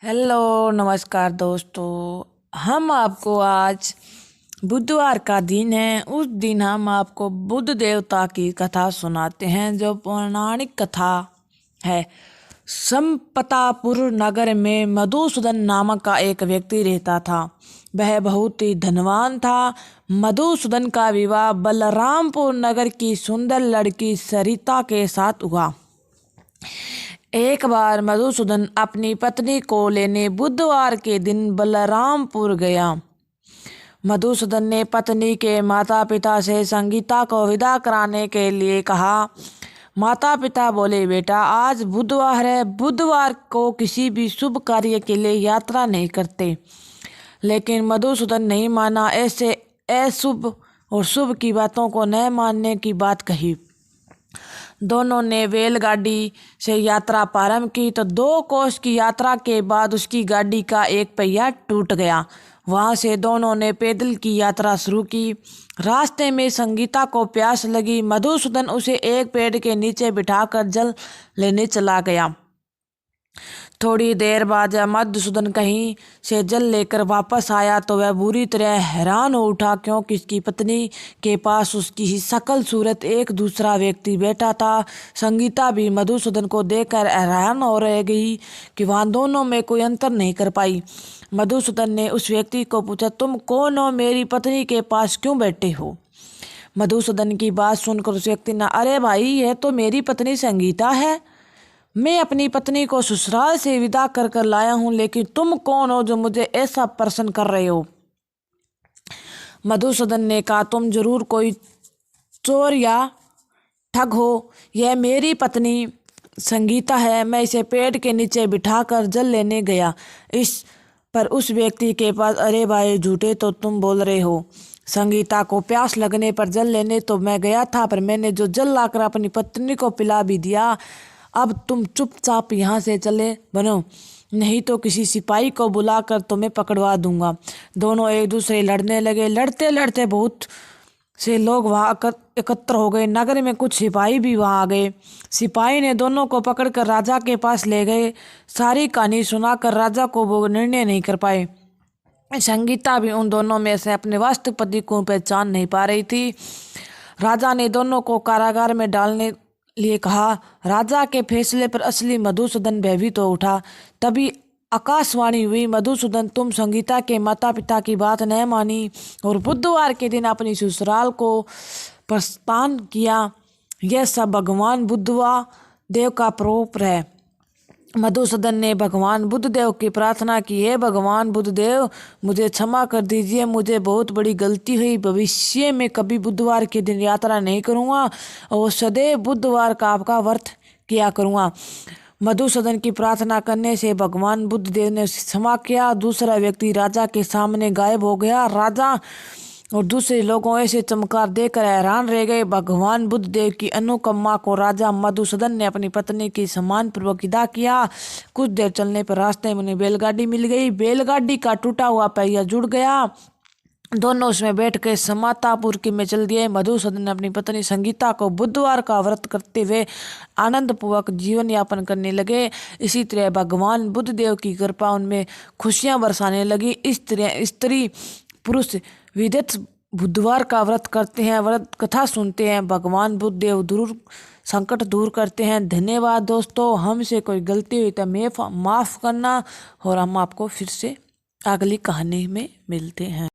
Hello नमस्कार दोस्तों। हम आपको आज बुधवार का दिन है, उस दिन हम आपको बुद्ध देवता की कथा सुनाते हैं जो पौराणिक कथा है। संपतापुर नगर में मधुसूदन नामक का एक व्यक्ति रहता था। वह बहुत ही धनवान था। मधुसूदन का विवाह बलरामपुर नगर की सुंदर लड़की सरिता के साथ हुआ। एक बार मधुसूदन अपनी पत्नी को लेने बुधवार के दिन बलरामपुर गया। मधुसूदन ने पत्नी के माता पिता से संगीता को विदा कराने के लिए कहा। माता पिता बोले, बेटा आज बुधवार है, बुधवार को किसी भी शुभ कार्य के लिए यात्रा नहीं करते। लेकिन मधुसूदन नहीं माना। ऐसे अशुभ और शुभ की बातों को न मानने की बात कही। दोनों ने बैलगाड़ी से यात्रा प्रारंभ की तो 2 कोस की यात्रा के बाद उसकी गाड़ी का एक पहिया टूट गया। वहां से दोनों ने पैदल की यात्रा शुरू की। रास्ते में संगीता को प्यास लगी। मधुसूदन उसे एक पेड़ के नीचे बिठाकर जल लेने चला गया। थोड़ी देर बाद जब मधुसूदन कहीं से जल लेकर वापस आया तो वह बुरी तरह हैरान हो उठा, क्योंकि उसकी पत्नी के पास उसकी ही शकल सूरत एक दूसरा व्यक्ति बैठा था। संगीता भी मधुसूदन को देखकर हैरान हो रह गई कि वहाँ दोनों में कोई अंतर नहीं कर पाई। मधुसूदन ने उस व्यक्ति को पूछा, तुम कौन हो? मेरी पत्नी के पास क्यों बैठे हो? मधुसूदन की बात सुनकर उस व्यक्ति ने, अरे भाई, यह तो मेरी पत्नी संगीता है। मैं अपनी पत्नी को ससुराल से विदा कर कर लाया हूँ, लेकिन तुम कौन हो जो मुझे ऐसा प्रश्न कर रहे हो? मधुसूदन ने कहा, तुम जरूर कोई चोर या ठग हो। यह मेरी पत्नी संगीता है। मैं इसे पेड़ के नीचे बिठाकर जल लेने गया। इस पर उस व्यक्ति के पास, अरे भाई, झूठे तो तुम बोल रहे हो। संगीता को प्यास लगने पर जल लेने तो मैं गया था, पर मैंने जो जल लाकर अपनी पत्नी को पिला भी दिया। अब तुम चुपचाप यहाँ से चले बनो, नहीं तो किसी सिपाही को बुलाकर तुम्हें पकड़वा दूंगा। दोनों एक दूसरे लड़ने लगे। लड़ते लड़ते बहुत से लोग वहाँ एकत्र हो गए। नगर में कुछ सिपाही भी वहाँ आ गए। सिपाही ने दोनों को पकड़कर राजा के पास ले गए। सारी कहानी सुनाकर राजा को वो निर्णय नहीं कर पाए। संगीता भी उन दोनों में से अपने वास्तविक पति को पहचान नहीं पा रही थी। राजा ने दोनों को कारागार में डालने लिए कहा। राजा के फैसले पर असली मधुसूदन भयभीत हो उठा। तभी आकाशवाणी हुई, मधुसूदन, तुम संगीता के माता पिता की बात न मानी और बुधवार के दिन अपनी ससुराल को प्रस्थान किया। यह सब भगवान बुद्धवा देव का प्रकोप है। मधुसूदन ने भगवान बुद्धदेव की प्रार्थना की, हे भगवान बुद्धदेव, मुझे क्षमा कर दीजिए, मुझे बहुत बड़ी गलती हुई। भविष्य में कभी बुधवार के दिन यात्रा नहीं करूँगा और सदैव बुधवार का आपका व्रत किया करूँगा। मधुसूदन की प्रार्थना करने से भगवान बुद्धदेव ने क्षमा किया। दूसरा व्यक्ति राजा के सामने गायब हो गया। राजा और दूसरे लोगों ऐसे चमत्कार देखकर हैरान रह गए। भगवान बुद्धदेव की अनुकंपा को राजा मधुसूदन ने अपनी पत्नी की सम्मानपूर्वक विदा किया। कुछ देर चलने पर रास्ते में उन्हें बैलगाड़ी मिल गई। बैलगाड़ी का टूटा हुआ पहिया जुड़ गया। दोनों उसमें बैठ के संपतापुर की में चल दिए। मधुसूदन ने अपनी पत्नी संगीता को बुधवार का व्रत करते हुए आनंदपूर्वक जीवन यापन करने लगे। इसी तरह भगवान बुद्धदेव की कृपा उनमें खुशियां बरसाने लगी। इस तरह स्त्री पुरुष विधिवत बुधवार का व्रत करते हैं, व्रत कथा सुनते हैं। भगवान बुद्धदेव दूर संकट दूर करते हैं। धन्यवाद दोस्तों। हमसे कोई गलती हुई तो माफ़ करना और हम आपको फिर से अगली कहानी में मिलते हैं।